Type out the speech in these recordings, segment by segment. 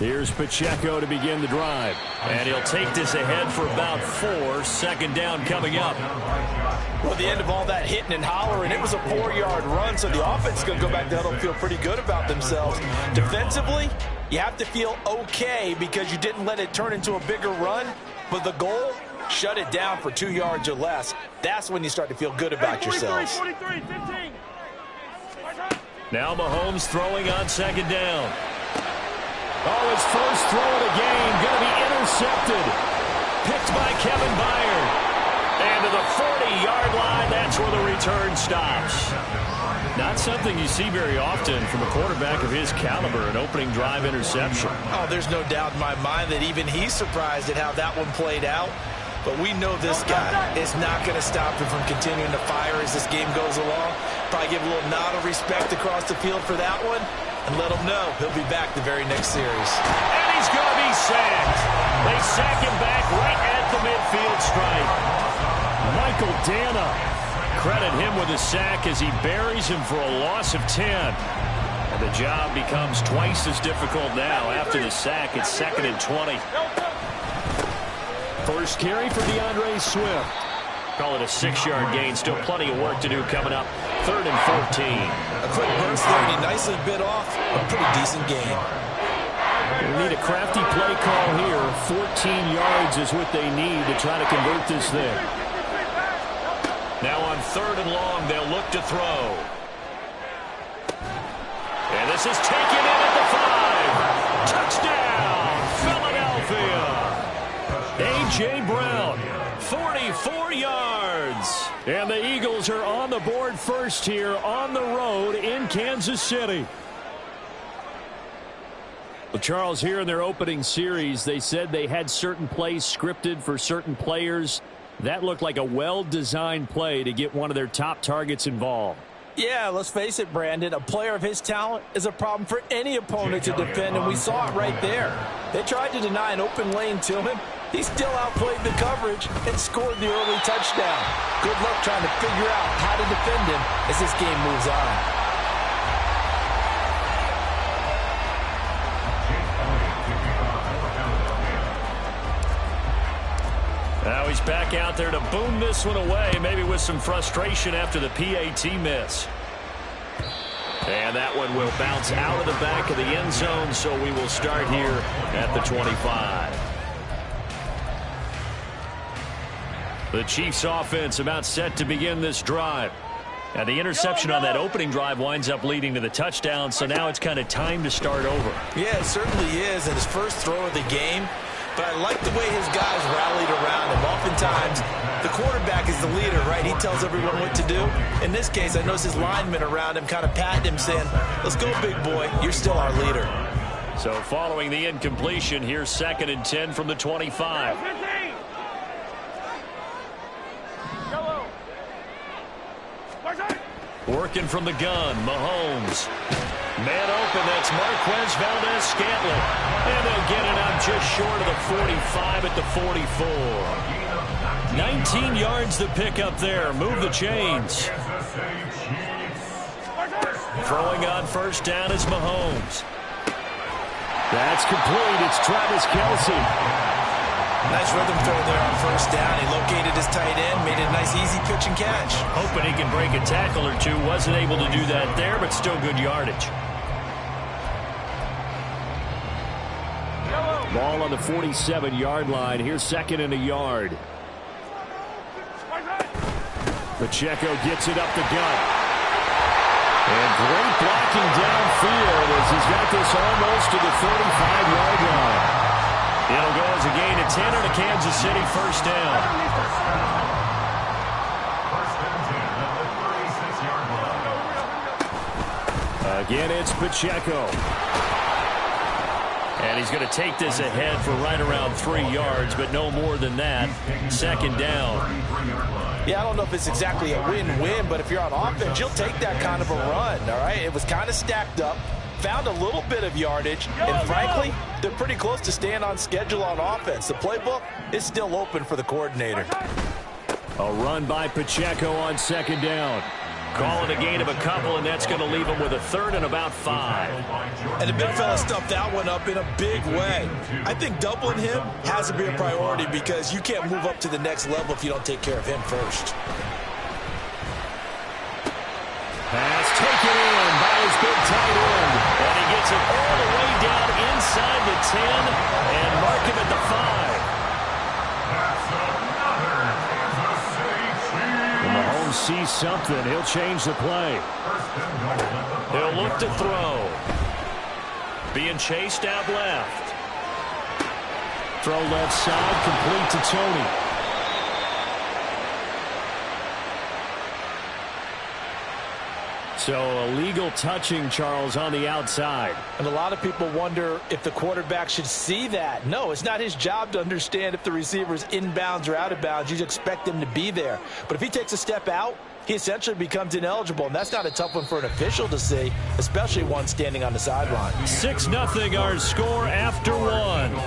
Here's Pacheco to begin the drive. And he'll take this ahead for about 4. Second down coming up. Well, at the end of all that hitting and hollering, it was a 4-yard run, so the offense is going to go back to huddle and feel pretty good about themselves. Defensively, you have to feel okay because you didn't let it turn into a bigger run, but the goal, shut it down for 2 yards or less. That's when you start to feel good about yourselves. 43, 15. Now Mahomes throwing on second down. Oh, his first throw of the game going to be intercepted. Picked by Kevin Byard. And to the 40-yard line, that's where the return stops. Not something you see very often from a quarterback of his caliber, an opening drive interception. Oh, there's no doubt in my mind that even he's surprised at how that one played out. But we know this guy is not going to stop him from continuing to fire as this game goes along. Probably give a little nod of respect across the field for that one. And let him know he'll be back the very next series. And he's going to be sacked. They sack him back right at the midfield stripe. Michael Dana. Credit him with a sack as he buries him for a loss of 10. And the job becomes twice as difficult now. After the sack, it's 2nd and 20. First carry for DeAndre Swift. Call it a 6-yard gain. Still plenty of work to do coming up. 3rd and 14. A quick burst there, and he nicely bit off a pretty decent gain. We need a crafty play call here. 14 yards is what they need to try to convert this thing. Now on 3rd and long, they'll look to throw. And this is taken in at the 5. Touchdown, Philadelphia. A.J. Brown, 44 yards. And the Eagles are on the board first here on the road in Kansas City. Well, Charles, here in their opening series, they said they had certain plays scripted for certain players. That looked like a well-designed play to get one of their top targets involved. Yeah, let's face it, Brandon. A player of his talent is a problem for any opponent to defend, and we saw it right there. They tried to deny an open lane to him. He still outplayed the coverage and scored the early touchdown. Good luck trying to figure out how to defend him as this game moves on. Now he's back out there to boom this one away, maybe with some frustration after the PAT miss. And that one will bounce out of the back of the end zone, so we will start here at the 25. The Chiefs offense about set to begin this drive. And the interception on that opening drive winds up leading to the touchdown, so now it's kind of time to start over. Yeah, it certainly is, and his first throw of the game. But I like the way his guys rallied around him. Oftentimes, the quarterback is the leader, right? He tells everyone what to do. In this case, I noticed his linemen around him kind of patting him, saying, let's go, big boy. You're still our leader. So following the incompletion, here's 2nd and 10 from the 25. Working from the gun, Mahomes. Man open, that's Marquez Valdez-Scantling. And they'll get it up just short of the 45 at the 44. 19 yards to pick up there. Move the chains. Throwing on first down is Mahomes. That's complete. It's Travis Kelce. Nice rhythm throw there on first down. He located his tight end, made it a nice easy pitch and catch. Hoping he can break a tackle or two. Wasn't able to do that there, but still good yardage. Ball on the 47-yard line. Here's 2nd and a yard. Pacheco gets it up the gut. And great blocking downfield as he's got this almost to the 35-yard line. It'll go as a gain of 10 on a Kansas City first down. Again, it's Pacheco. And he's going to take this ahead for right around 3 yards, but no more than that. 2nd down. Yeah, I don't know if it's exactly a win-win, but if you're on offense, you'll take that kind of a run, all right? It was kind of stacked up, found a little bit of yardage, and frankly, they're pretty close to staying on schedule on offense. The playbook is still open for the coordinator. A run by Pacheco on 2nd down. Call it a gain of a couple, and that's going to leave him with a third and about 5. And the big fella stuffed that one up in a big way. I think doubling him has to be a priority because you can't move up to the next level if you don't take care of him first. Pass taken in by his big tight end. And he gets it all the way down inside the 10 and mark him at the 5. When Mahomes sees something, he'll change the play. He'll look to throw. Being chased out left. Throw left side, complete to Tony. So illegal touching, Charles, on the outside. And a lot of people wonder if the quarterback should see that. No, it's not his job to understand if the receiver is inbounds or out of bounds. You expect him to be there. But if he takes a step out, he essentially becomes ineligible. And that's not a tough one for an official to see, especially one standing on the sideline. 6-0 our score after 1.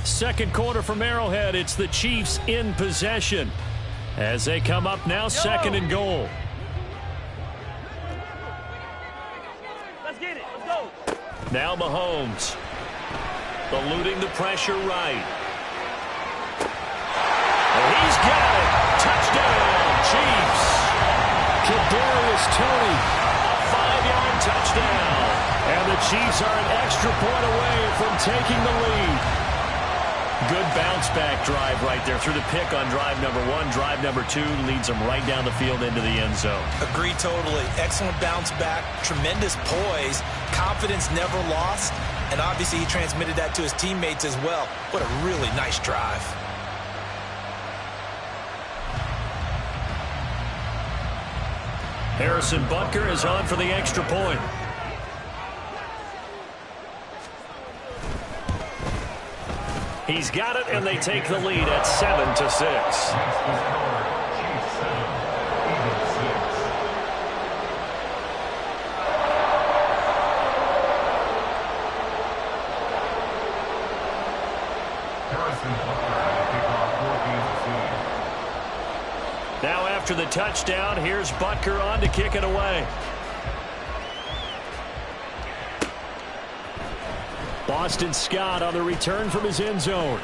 Second quarter from Arrowhead. It's the Chiefs in possession. As they come up now, 2nd and goal. Let's get it. Let's go. Now Mahomes. Eluding the pressure right. And he's got it. Touchdown, Chiefs. Kadarius Toney. A 5-yard touchdown. And the Chiefs are an extra point away from taking the lead. Good bounce-back drive right there through the pick on drive number 1. Drive number 2 leads them right down the field into the end zone. Agree totally. Excellent bounce back, tremendous poise, confidence never lost, and obviously he transmitted that to his teammates as well. What a really nice drive. Harrison Butker is on for the extra point. He's got it, and they take the lead at 7-6. Now after the touchdown, here's Butker on to kick it away. Boston Scott on the return from his end zone.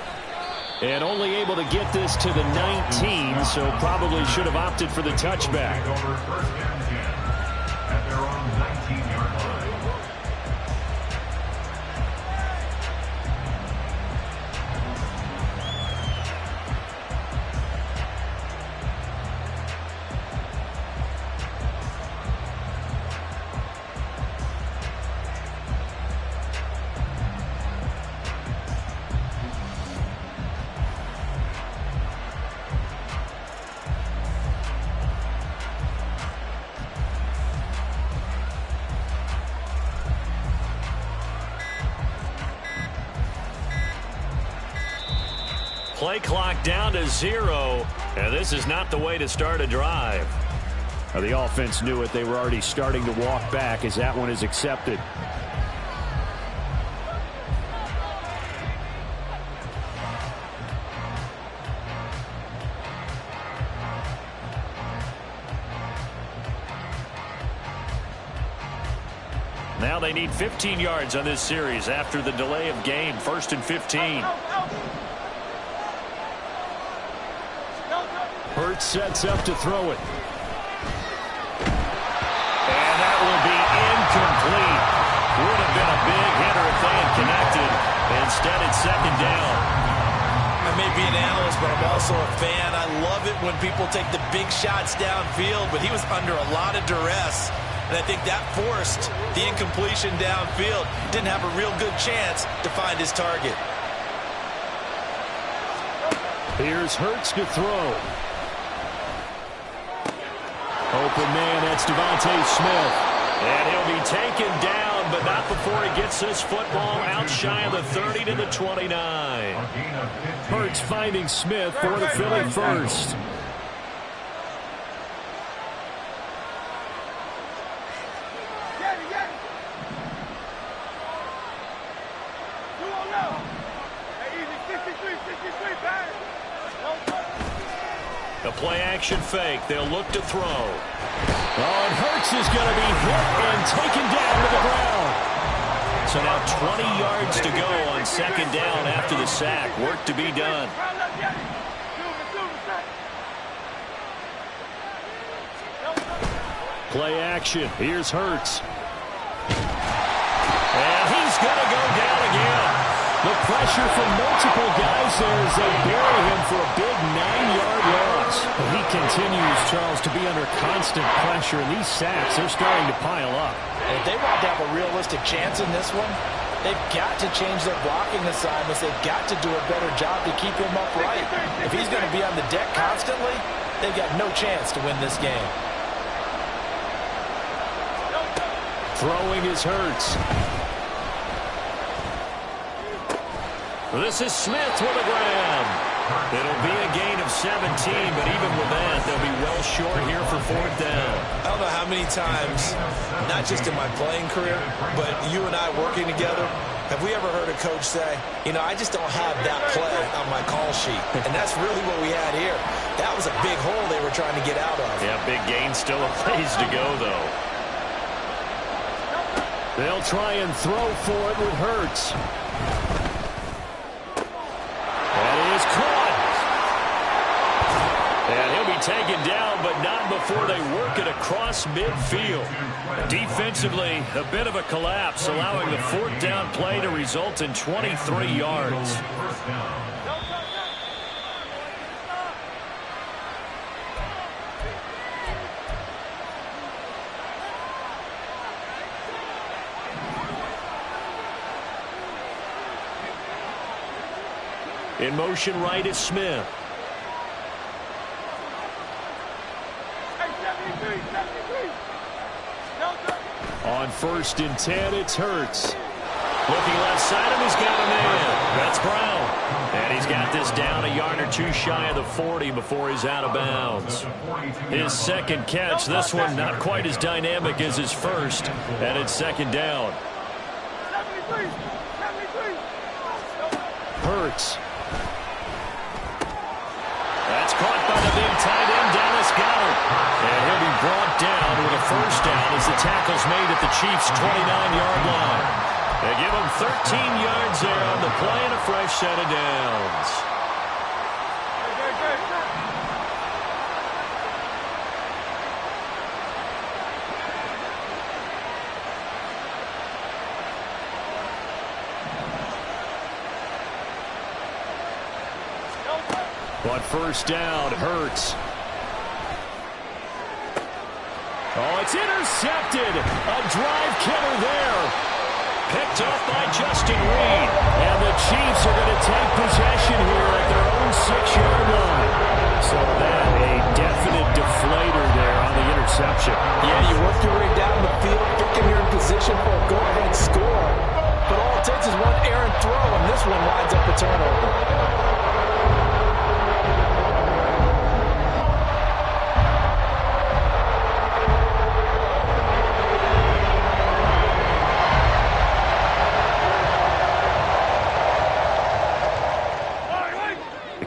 And only able to get this to the 19, so probably should have opted for the touchback. Play clock down to 0, and this is not the way to start a drive. Now, the offense knew it. They were already starting to walk back as that one is accepted. Now they need 15 yards on this series after the delay of game. 1st and 15. Hurts sets up to throw it. And that will be incomplete. Would have been a big hitter if they had connected. Instead, it's 2nd down. I may be an analyst, but I'm also a fan. I love it when people take the big shots downfield, but he was under a lot of duress. And I think that forced the incompletion downfield. Didn't have a real good chance to find his target. Here's Hurts to throw. Open man, that's Devontae Smith. And he'll be taken down, but not before he gets this football out shy of the 30 to the 29. Hurts finding Smith for the Philly first. A play-action fake. They'll look to throw. Oh, and Hurts is going to be hit and taken down to the ground. So now 20 yards to go on second down after the sack. Work to be done. Play action. Here's Hurts. And he's going to go down again. The pressure from multiple guys there as they bury him for a big 9-yard loss. He continues, Charles, to be under constant pressure, and these sacks are starting to pile up. If they want to have a realistic chance in this one, they've got to change their blocking assignments. They've got to do a better job to keep him upright. If he's going to be on the deck constantly, they've got no chance to win this game. Throwing is Hurts. This is Smith with a grab. It'll be a gain of 17, but even with that, they'll be well short here for fourth down. I don't know how many times, not just in my playing career, but you and I working together, have we ever heard a coach say, you know, I just don't have that play on my call sheet. And that's really what we had here. That was a big hole they were trying to get out of. Yeah, big gain, still a ways to go, though. They'll try and throw for it with Hurts. That is caught. And he'll be taken down, but not before they work it across midfield. Defensively, a bit of a collapse, allowing the fourth down play to result in 23 yards. In motion right is Smith. On 1st and 10, it's Hurts. Looking left side of him, he's got a man. That's Brown. And he's got this down a yard or two shy of the 40 before he's out of bounds. His second catch, this one not quite as dynamic as his first, and it's second down. Hurts. That's caught by the big tight end, Dallas Goedert. And he'll be brought down with a first down as the tackle's made at the Chiefs' 29-yard line. They give him 13 yards there on the play and a fresh set of downs. On first down, Hurts. Oh, it's intercepted. A drive killer there. Picked up by Justin Reed. And the Chiefs are going to take possession here at their own 6-yard line. So that a definite deflator there on the interception. Yeah, you work your way down the field, thinking you're in position for a go-ahead score. But all it takes is one errant throw, and this one winds up a turnover.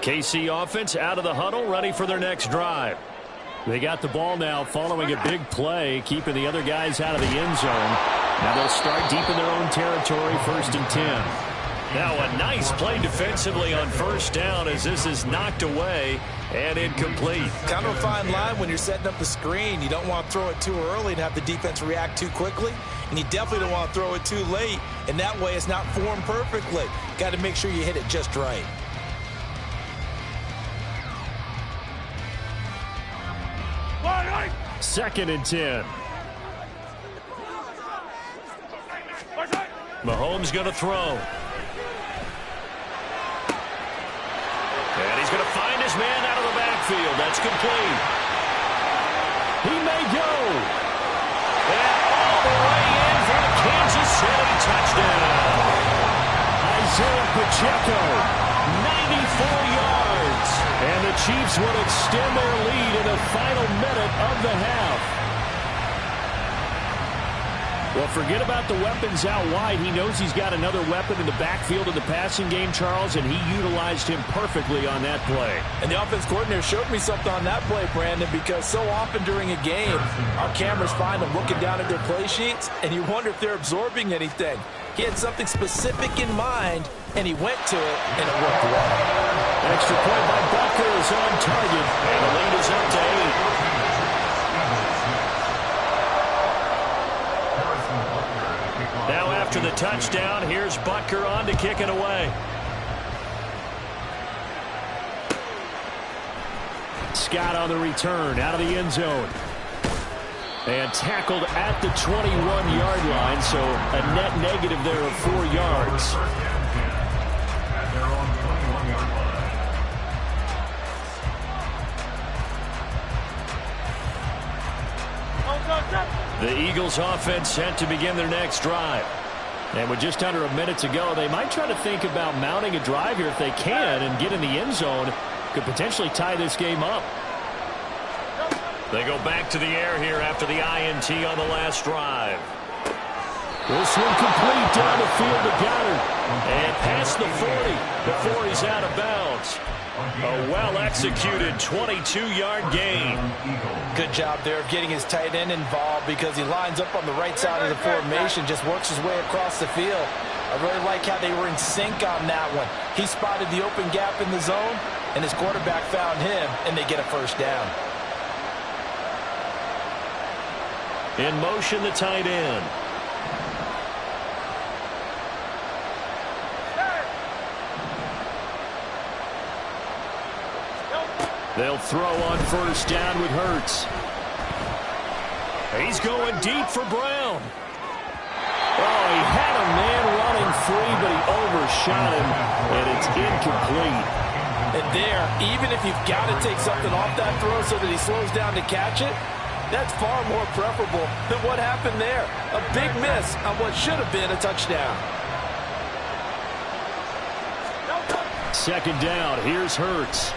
KC offense out of the huddle, ready for their next drive. They got the ball now following a big play, keeping the other guys out of the end zone. Now they'll start deep in their own territory, 1st and 10. Now a nice play defensively on first down as this is knocked away and incomplete. Kind of a fine line when you're setting up the screen. You don't want to throw it too early and have the defense react too quickly. And you definitely don't want to throw it too late. And that way it's not formed perfectly. Got to make sure you hit it just right. Second and 10. Mahomes going to throw. And he's going to find his man out of the backfield. That's complete. He may go. And all the way in for the Kansas City touchdown. Isaiah Pacheco, 94 yards. And the Chiefs will extend their lead in the final minute of the half. Well, forget about the weapons out wide. He knows he's got another weapon in the backfield of the passing game, Charles, and he utilized him perfectly on that play. And the offense coordinator showed me something on that play, Brandon, because so often during a game, our cameras find them looking down at their play sheets, and you wonder if they're absorbing anything. He had something specific in mind, and he went to it, and it worked well. Extra point by Butker is on target, and the lead is up to 8. Now after the touchdown, here's Butker on to kick it away. Scott on the return, out of the end zone. And tackled at the 21-yard line, so a net negative there of 4 yards. The Eagles offense set to begin their next drive. And with just under a minute to go, they might try to think about mounting a drive here if they can and get in the end zone. Could potentially tie this game up. They go back to the air here after the INT on the last drive. This one complete down the field to Goddard. And past the 40 before he's out of bounds. A well-executed 22-yard gain. Good job there of getting his tight end involved because he lines up on the right side of the formation, just works his way across the field. I really like how they were in sync on that one. He spotted the open gap in the zone, and his quarterback found him, and they get a first down. In motion, the tight end. They'll throw on first down with Hurts. He's going deep for Brown. Oh, he had a man running free, but he overshot him, and it's incomplete. And there, even if you've got to take something off that throw so that he slows down to catch it, that's far more preferable than what happened there. A big miss on what should have been a touchdown. Second down, here's Hurts.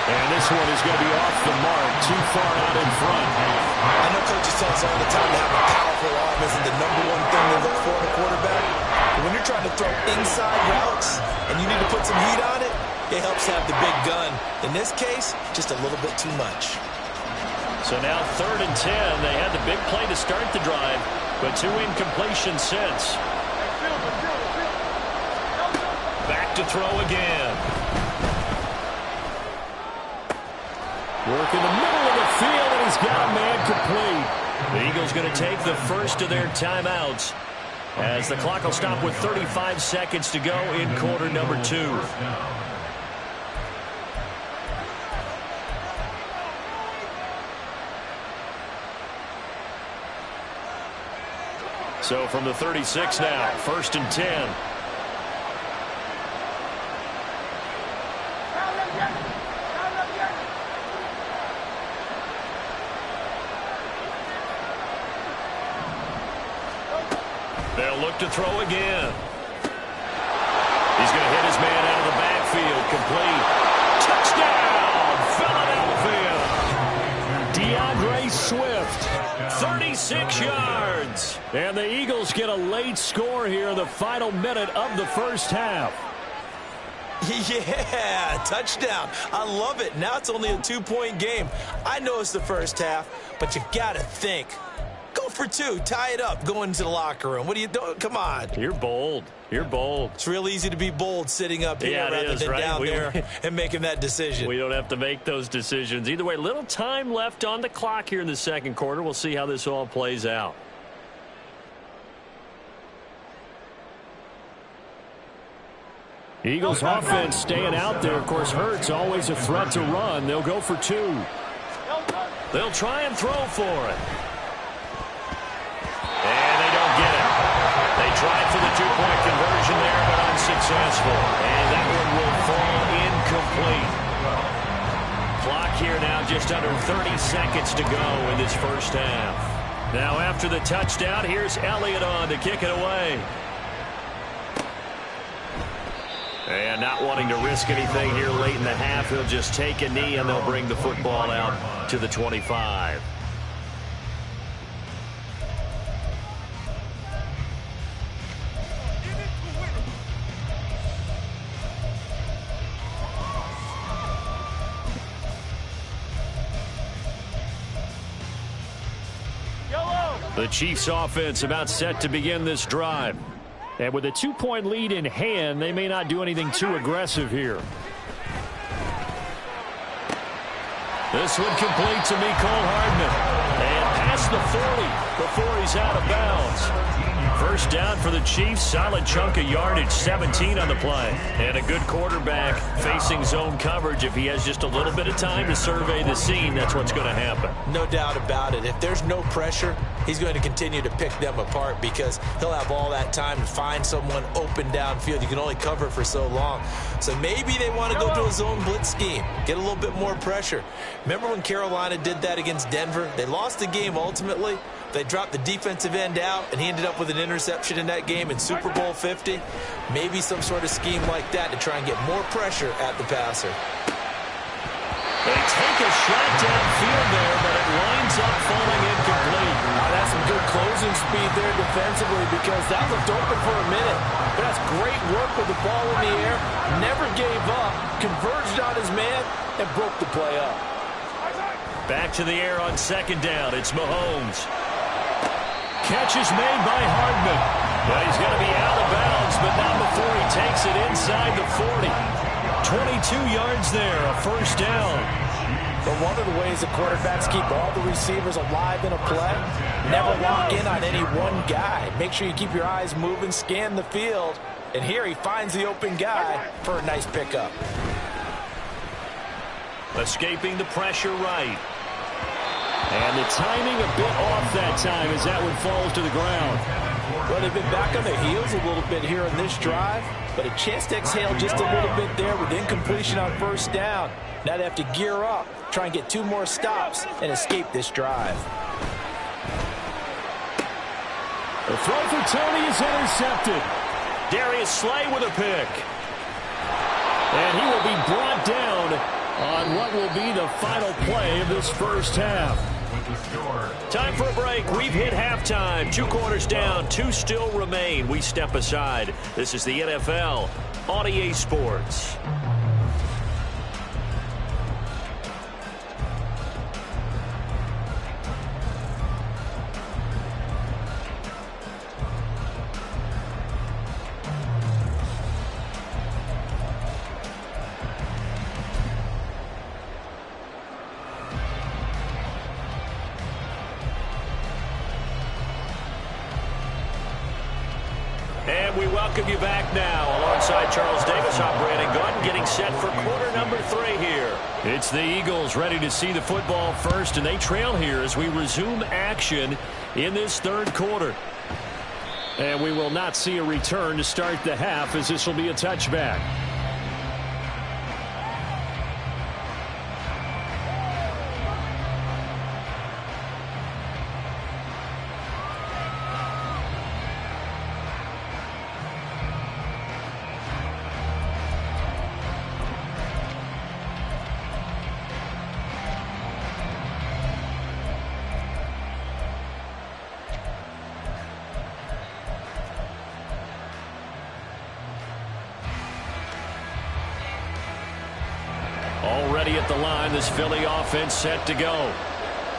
And this one is going to be off the mark, too far out in front. I know coaches tell us all the time to have a powerful arm isn't the #1 thing they look for in a quarterback. But when you're trying to throw inside routes and you need to put some heat on it, it helps have the big gun. In this case, just a little bit too much. So now 3rd and 10. They had the big play to start the drive, but 2 incompletions since. Back to throw again. Work in the middle of the field, and he's got a man complete. The Eagles going to take the first of their timeouts as the clock will stop with 35 seconds to go in quarter number 2. So from the 36 now, 1st and 10. They'll look to throw again. He's going to hit his man out of the backfield. Complete. Touchdown, Philadelphia. DeAndre Swift. 36 yards. And the Eagles get a late score here in the final minute of the first half. Yeah, touchdown. I love it. Now it's only a 2-point game. I know it's the first half, but you got to think. Go for 2. Tie it up. Go into the locker room. What are you doing? Come on. You're bold. You're bold. It's real easy to be bold sitting up here rather than right? down there and making that decision. We don't have to make those decisions. Either way, little time left on the clock here in the second quarter. We'll see how this all plays out. Eagles offense staying out there. Of course, Hurts always a threat to run. They'll go for 2. They'll try and throw for it. And they don't get it. They tried for the 2-point conversion there, but unsuccessful. And that one will fall incomplete. Clock here now just under 30 seconds to go in this first half. Now after the touchdown, here's Elliott on to kick it away. And not wanting to risk anything here late in the half, he'll just take a knee and they'll bring the football out to the 25. The Chiefs offense about set to begin this drive. And with a 2-point lead in hand, they may not do anything too aggressive here. This one complete to Mecole Hardman. And past the 40 before he's out of bounds. First down for the Chiefs. Solid chunk of yardage, 17 on the play. And a good quarterback facing zone coverage. If he has just a little bit of time to survey the scene, that's what's going to happen. No doubt about it. If there's no pressure, he's going to continue to pick them apart because he'll have all that time to find someone open downfield. You can only cover for so long. So maybe they want to go to a zone blitz scheme, get a little bit more pressure. Remember when Carolina did that against Denver? They lost the game ultimately. They dropped the defensive end out, and he ended up with an interception in that game in Super Bowl 50. Maybe some sort of scheme like that to try and get more pressure at the passer. They take a shot downfield there, but it lines up falling incomplete. That's some good closing speed there defensively because that looked open for a minute. But that's great work with the ball in the air. Never gave up, converged on his man, and broke the play up. Back to the air on second down. It's Mahomes. Catch is made by Hardman. But he's going to be out of bounds, but not before he takes it inside the 40. 22 yards there, a first down. But one of the ways the quarterbacks keep all the receivers alive in a play, never lock in on any one guy. Make sure you keep your eyes moving, scan the field. And here he finds the open guy for a nice pickup. Escaping the pressure right. And the timing a bit off that time as that one falls to the ground. Well, they've been back on the heels a little bit here in this drive, but a chance to exhale just a little bit there with incompletion on first down. Now they have to gear up, try and get 2 more stops, and escape this drive. The throw for Tony is intercepted. Darius Slay with a pick. And he will be brought down on what will be the final play of this first half. Time for a break. We've hit halftime. 2 quarters down, 2 still remain. We step aside. This is the NFL on EA Sports. And we welcome you back now. Alongside Charles Davis, I'm Brandon Gaudin, getting set for quarter number 3 here. It's the Eagles ready to see the football first, and they trail here as we resume action in this third quarter. And we will not see a return to start the half, as this will be a touchback. Already at the line, this Philly offense set to go.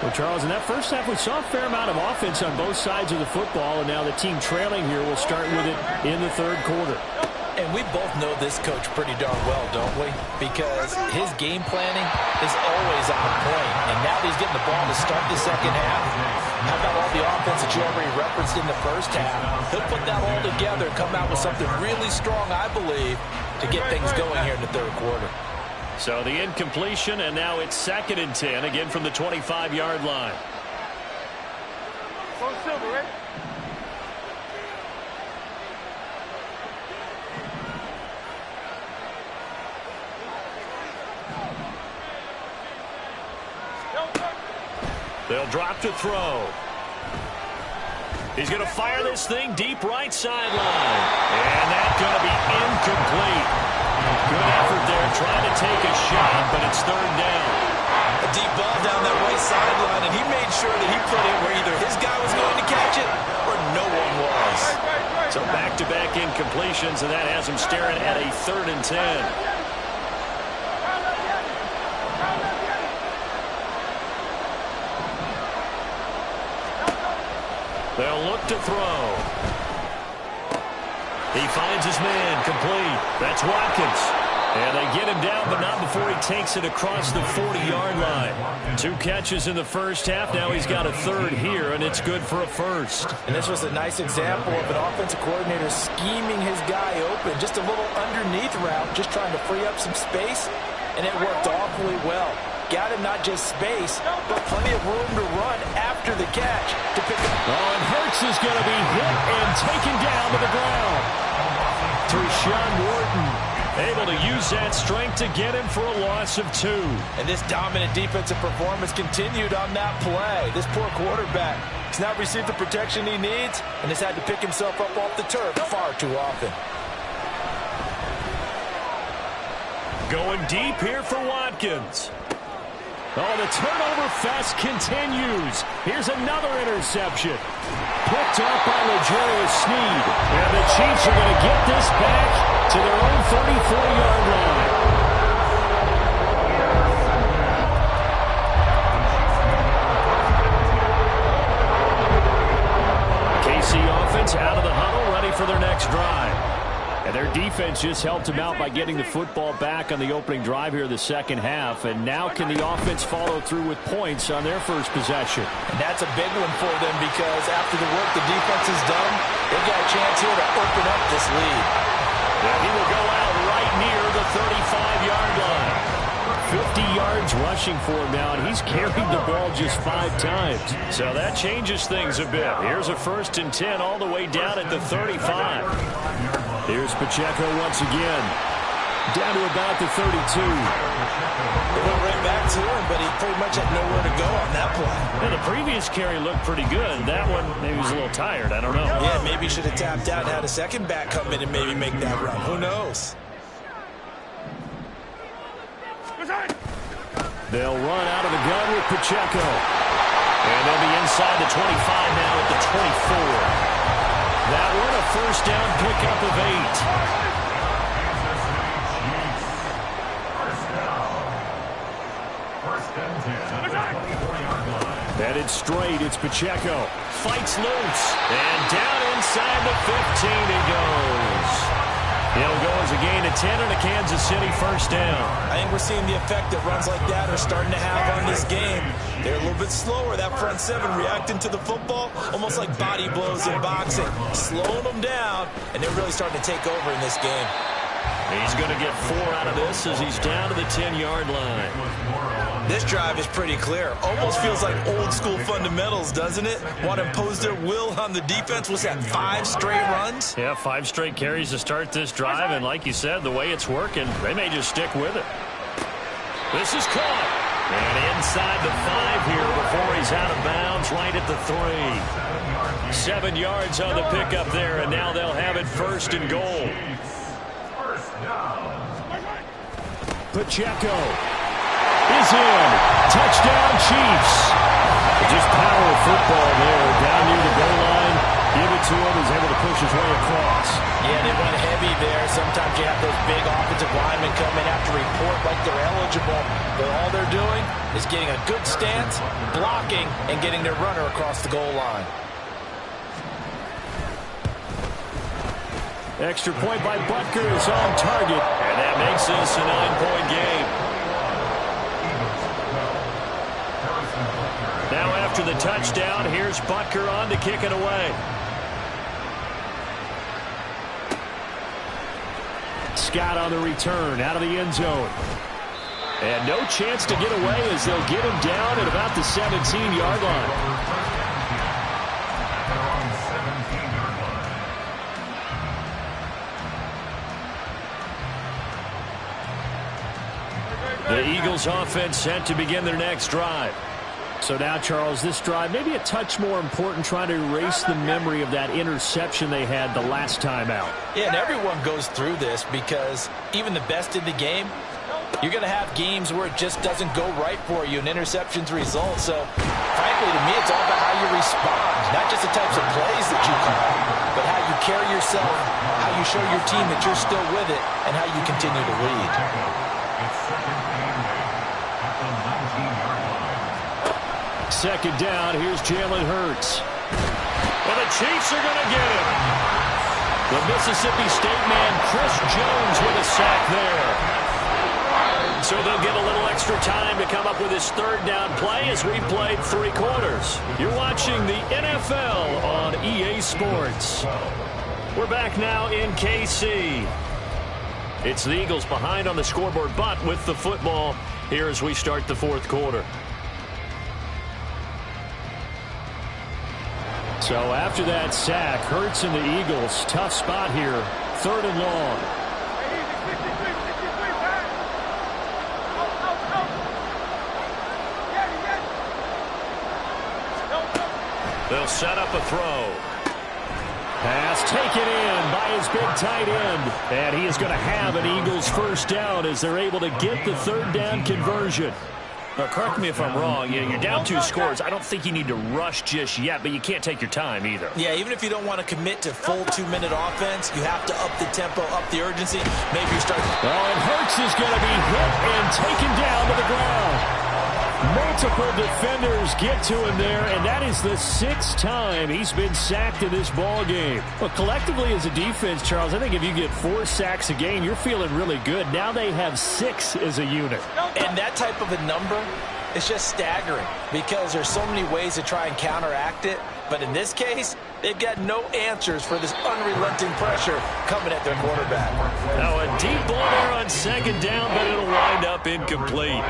Well, Charles, in that first half, we saw a fair amount of offense on both sides of the football, and now the team trailing here will start with it in the third quarter. And we both know this coach pretty darn well, don't we? Because his game planning is always on point. And now that he's getting the ball to start the second half, how about all the offense that you already referenced in the first half? He'll put that all together and come out with something really strong, I believe, to get things going here in the third quarter. So the incompletion, and now it's 2nd and 10, again from the 25-yard line. Go Silver, right? They'll drop to throw. He's going to fire this thing deep right sideline. And that's going to be incomplete. Good effort there, trying to take a shot, but it's 3rd down. A deep ball down that right sideline, and he made sure that he put it where either his guy was going to catch it or no one was. So back-to-back incompletions, and that has him staring at a 3rd and 10. They'll look to throw. He finds his man, complete. That's Watkins. And they get him down, but not before he takes it across the 40-yard line. 2 catches in the first half. Now he's got a third here, and it's good for a first. And this was a nice example of an offensive coordinator scheming his guy open. Just a little underneath route, just trying to free up some space, and it worked awfully well. Got him not just space, but plenty of room to run after the catch to pick up. Oh, and Hurts is going to be hit and taken down to the ground. Sean Wharton able to use that strength to get him for a loss of 2. And this dominant defensive performance continued on that play. This poor quarterback has not received the protection he needs and has had to pick himself up off the turf far too often. Going deep here for Watkins. Oh, the turnover fest continues. Here's another interception. Picked up by L'Jarius Sneed. And the Chiefs are going to get this back to their own 34-yard line. KC offense out of the huddle, ready for their next drive. And their defense just helped them out by getting the football back on the opening drive here in the second half. And now can the offense follow through with points on their first possession? And that's a big one for them because after the work the defense has done, they've got a chance here to open up this lead. And he will go out right near the 35-yard line. 50 yards rushing for him now, and he's carried the ball just 5 times. So that changes things a bit. Here's a 1st and 10 all the way down at the 35. Here's Pacheco once again. Down to about the 32. They went right back to him, but he pretty much had nowhere to go on that play. Yeah, the previous carry looked pretty good. That one, maybe he was a little tired. I don't know. Yeah, maybe he should have tapped out and had a second back come in and maybe make that run. Who knows? They'll run out of the gun with Pacheco. And they'll be inside the 25 now at the 24. That one a first down pickup of 8. Headed straight, it's Pacheco. Fights loose. And down inside the 15 he goes. It'll go as a gain of 10 and a Kansas City first down. I think we're seeing the effect that runs like that are starting to have on this game. They're a little bit slower, that front 7 reacting to the football, almost like body blows in boxing, slowing them down, and they're really starting to take over in this game. He's going to get 4 out of this as he's down to the 10-yard line. This drive is pretty clear. Almost feels like old-school fundamentals, doesn't it? Want to impose their will on the defense. What's that, 5 straight runs? Yeah, 5 straight carries to start this drive, and like you said, the way it's working, they may just stick with it. This is caught. And inside the 5 here before he's out of bounds, right at the 3. 7 yards on the pickup there, and now they'll have it 1st and goal. Pacheco is in. Touchdown, Chiefs. Just power of football there. Down near the goal line. Give it to him. He's able to push his way across. Yeah, they run heavy there. Sometimes you have those big offensive linemen come in after report like they're eligible. But all they're doing is getting a good stance, blocking, and getting their runner across the goal line. Extra point by Butker is on target. And that makes this a 9-point game. Now after the touchdown, here's Butker on to kick it away. Scott on the return out of the end zone. And no chance to get away as they'll get him down at about the 17-yard line. The Eagles offense set to begin their next drive. So now, Charles, this drive maybe a touch more important, trying to erase the memory of that interception they had the last time out. Yeah, and everyone goes through this because even the best in the game, you're going to have games where it just doesn't go right for you and interceptions result. So, frankly, to me, it's all about how you respond, not just the types of plays that you call, but how you carry yourself, how you show your team that you're still with it, and how you continue to lead. Second down, here's Jalen Hurts. And the Chiefs are going to get him. The Mississippi State man, Chris Jones, with a sack there. So they'll get a little extra time to come up with his third down play as we played 3 quarters. You're watching the NFL on EA Sports. We're back now in KC. It's the Eagles behind on the scoreboard, but with the football here as we start the 4th quarter. So after that sack, Hurts and the Eagles, tough spot here, 3rd and long. They'll set up a throw. Pass taken in by his big tight end. And he is going to have an Eagles first down as they're able to get the 3rd down conversion. Now, correct me if I'm wrong. You're down 2 scores. I don't think you need to rush just yet, but you can't take your time either. Yeah, even if you don't want to commit to full 2-minute offense, you have to up the tempo, up the urgency. Maybe you start. Oh, and Hurts is going to be hit and taken down to the ground. Multiple defenders get to him there, and that is the 6th time he's been sacked in this ball game. Well, collectively as a defense, Charles, I think if you get 4 sacks a game, you're feeling really good. Now they have 6 as a unit. And that type of a number is just staggering because there's so many ways to try and counteract it. But in this case, they've got no answers for this unrelenting pressure coming at their quarterback. Now a deep ball there on 2nd down, but it'll wind up incomplete.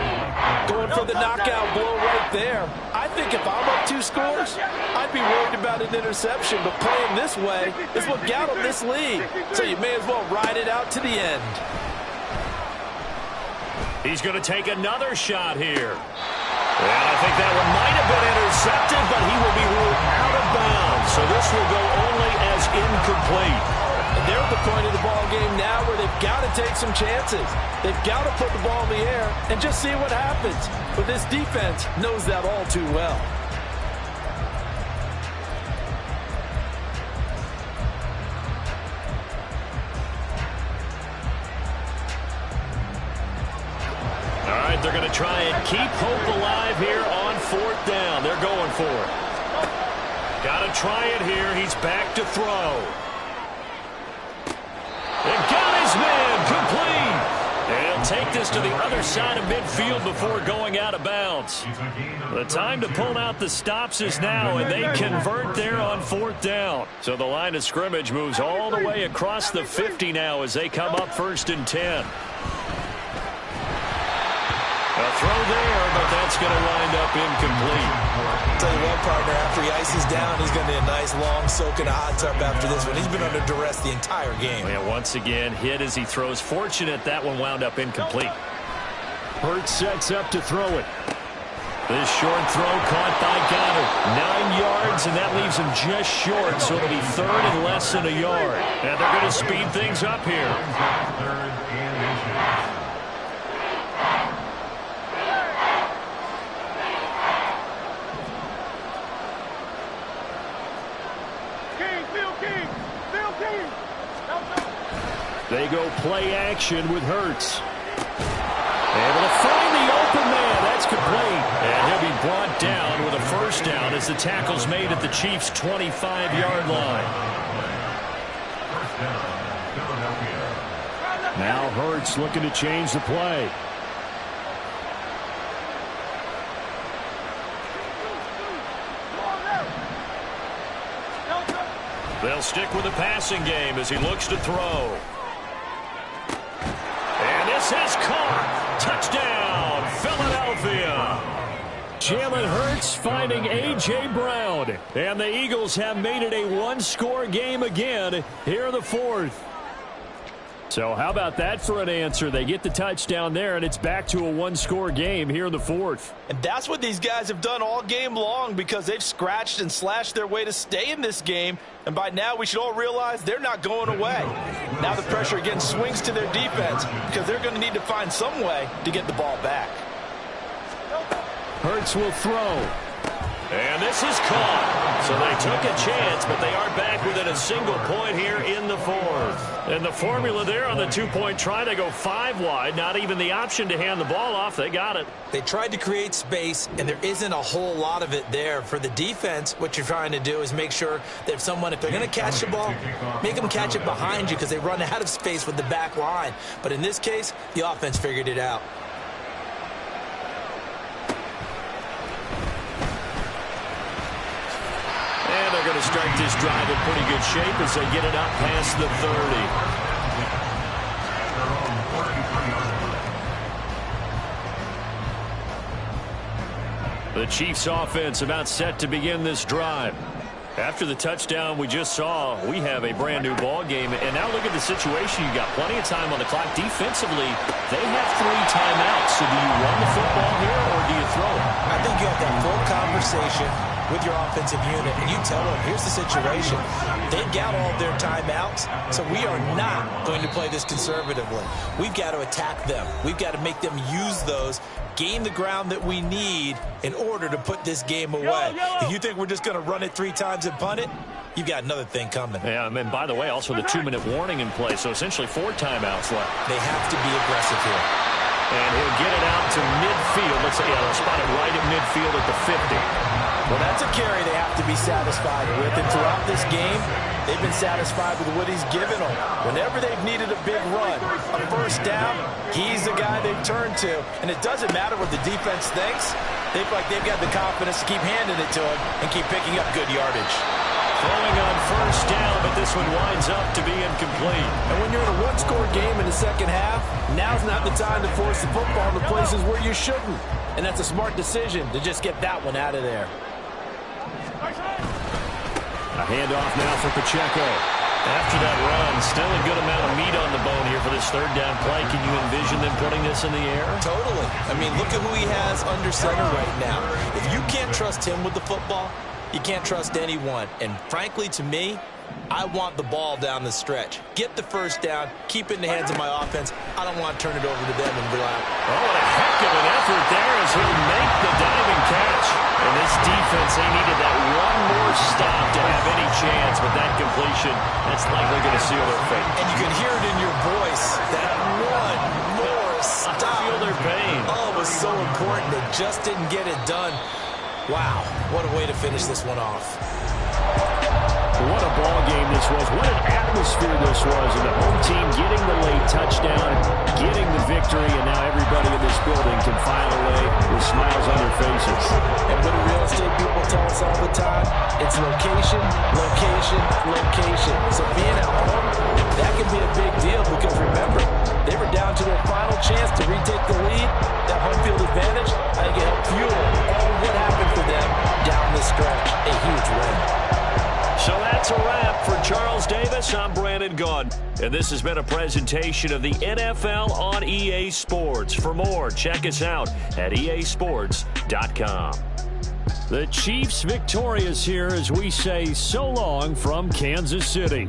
Going for the knockout blow right there. I think if I'm up 2 scores, I'd be worried about an interception. But playing this way is what got them this lead. So you may as well ride it out to the end. He's going to take another shot here. And I think that one might have been intercepted, but he will be ruled out of bounds. So this will go only as incomplete. And they're at the point of the ball game now where they've got to take some chances. They've got to put the ball in the air and just see what happens. But this defense knows that all too well. They're going to try and keep hope alive here on 4th down. They're going for it. Got to try it here. He's back to throw. And got his man complete. And he'll take this to the other side of midfield before going out of bounds. The time to pull out the stops is now, and they convert there on 4th down. So the line of scrimmage moves all the way across the 50 now as they come up 1st and 10. A throw there, but that's going to wind up incomplete. I'll tell you what, partner, after he ices down, he's going to need a nice long soak in a hot tub after this one. He's been under duress the entire game. Yeah, once again, hit as he throws. Fortunate that one wound up incomplete. Hurts sets up to throw it. This short throw caught by Goddard. 9 yards, and that leaves him just short, so it'll be 3rd and less than a yard. And they're going to speed things up here. They go play action with Hurts. Able to find the open man. That's complete. And he'll be brought down with a first down as the tackle's made at the Chiefs' 25-yard line. Now Hurts looking to change the play. They'll stick with the passing game as he looks to throw. And this has caught. Touchdown, Philadelphia. Jalen Hurts finding A.J. Brown. And the Eagles have made it a 1-score game again here in the 4th. So how about that for an answer? They get the touchdown there, and it's back to a 1-score game here in the 4th. And that's what these guys have done all game long because they've scratched and slashed their way to stay in this game. And by now, we should all realize they're not going away. Now the pressure again swings to their defense because they're going to need to find some way to get the ball back. Hurts will throw. And this is caught. So they took a chance, but they are back within a single point here in the fourth. And the formula there on the two-point try, they go 5 wide. Not even the option to hand the ball off. They got it. They tried to create space, and there isn't a whole lot of it there. For the defense, what you're trying to do is make sure that if they're going to catch the ball, make them catch it behind you because they run out of space with the back line. But in this case, the offense figured it out. And they're going to start this drive in pretty good shape as they get it up past the 30. The Chiefs offense about set to begin this drive. After the touchdown we just saw, we have a brand new ball game. And now look at the situation. You got plenty of time on the clock. Defensively, they have 3 timeouts. So do you run the football here or do you throw it? I think you have that full conversation with your offensive unit, and you tell them, here's the situation. They've got all of their timeouts, so we are not going to play this conservatively. We've got to attack them. We've got to make them use those, gain the ground that we need in order to put this game away. If you think we're just going to run it 3 times and punt it, you've got another thing coming. Yeah, and by the way, also the 2-minute warning in play, so essentially 4 timeouts left. They have to be aggressive here. And he'll get it out to midfield. Looks like they'll spot it right at midfield at the 50. Well, that's a carry they have to be satisfied with. And throughout this game, they've been satisfied with what he's given them. Whenever they've needed a big run, a first down, he's the guy they've turned to. And it doesn't matter what the defense thinks. They feel like they've got the confidence to keep handing it to him and keep picking up good yardage. Throwing on first down, but this one winds up to be incomplete. And when you're in a one-score game in the second half, now's not the time to force the football in the places where you shouldn't. And that's a smart decision to just get that one out of there. A handoff now for Pacheco. After that run, still a good amount of meat on the bone here for this third down play. Can you envision them putting this in the air? Totally. I mean, look at who he has under center right now. If you can't trust him with the football, you can't trust anyone. And frankly, to me, I want the ball down the stretch. Get the first down, keep it in the hands of my offense. I don't want to turn it over to them and rely. Oh, what a heck of an effort there as he'll make the diving catch. And this defense, they needed that one more stop to have any chance. But that completion, that's likely going to seal their fate. And you can hear it in your voice, that one more stop. I feel their pain. Oh, it was so important. They just didn't get it done. Wow, what a way to finish this one off. What a ball game this was. What an atmosphere this was. And the home team getting the late touchdown, getting the victory, and now everybody in this building can file away with smiles on their faces. And what do real estate people tell us all the time? It's location, location, location. So being at home, that can be a big deal because remember, they were down to their final chance to retake the lead. That home field advantage, I think it helped fuel all what happened for them down the stretch. A huge win. So that's a wrap for Charles Davis. I'm Brandon Gaudin, and this has been a presentation of the NFL on EA Sports. For more, check us out at easports.com. The Chiefs victorious here as we say so long from Kansas City.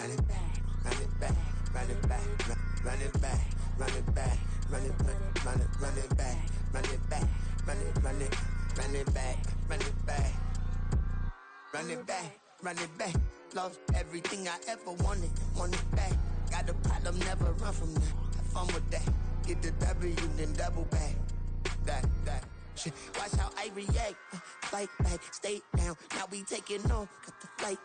run it back, run it back, run it back, run it back, run it back, run it back, run it back, run it back, run it back, run it back, run it back, run it back. Lost everything I ever wanted, want it back. Got a problem, never run from that. Have fun with that. Get the W, then double back. That shit. Watch how I react. Fight back, stay down. Now we taking off. Got the flight.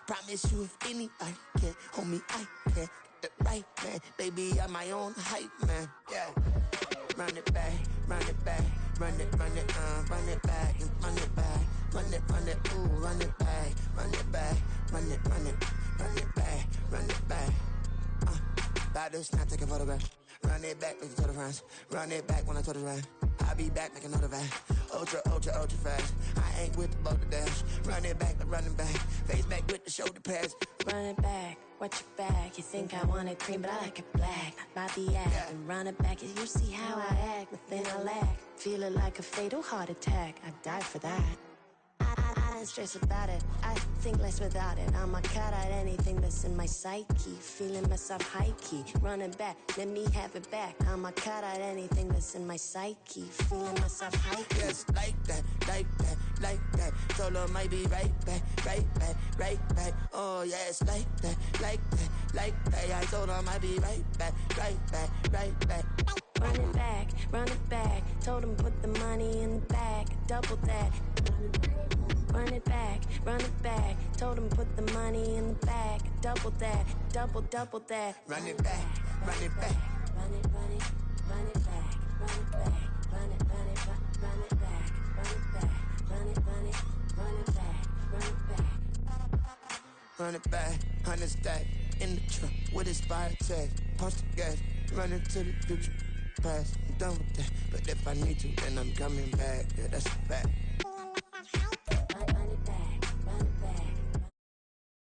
Promise you, if anybody can, homie, I can. Get the right man, baby, I'm my own hype man. Yeah. Run it back, run it back, run it back, and run it back, run it, ooh, run it back, run it back, run it back, run it back. About this now, take a photograph. Run it back, make it to the friends. Run it back when I told it right. I'll be back, make another back. Ultra fast. I ain't with the boat to dash. Run it back, running back. Face back with the shoulder pads. Run it back, watch your back. You think I want it cream, but I like it black. Bobby act and run it back. You see how I act, nothing I lack. Feeling like a fatal heart attack. I'd die for that. I don't stress about it, I think less without it. I'ma cut out anything that's in my psyche. Feeling myself high-key, running back, let me have it back. I'ma cut out anything that's in my psyche. Feeling myself high-key. Yes, like that, like that, like that. Told her might be right back, right back, right back. Oh yes, like that, like that, like that. I told her might be right back, right back, right back. Run it back, told him put the money in the bag, double that. Run it back, told him put the money in the bag, double that, double that. Run it back, run it back. Run it back, run it back, run it back, run it back, run it back, run it back. Run it back, 100 stack, in the truck with his fire tag. Punch the gas, running to the future, past. I'm done with that, but if I need to, then I'm coming back. Yeah, that's a fact.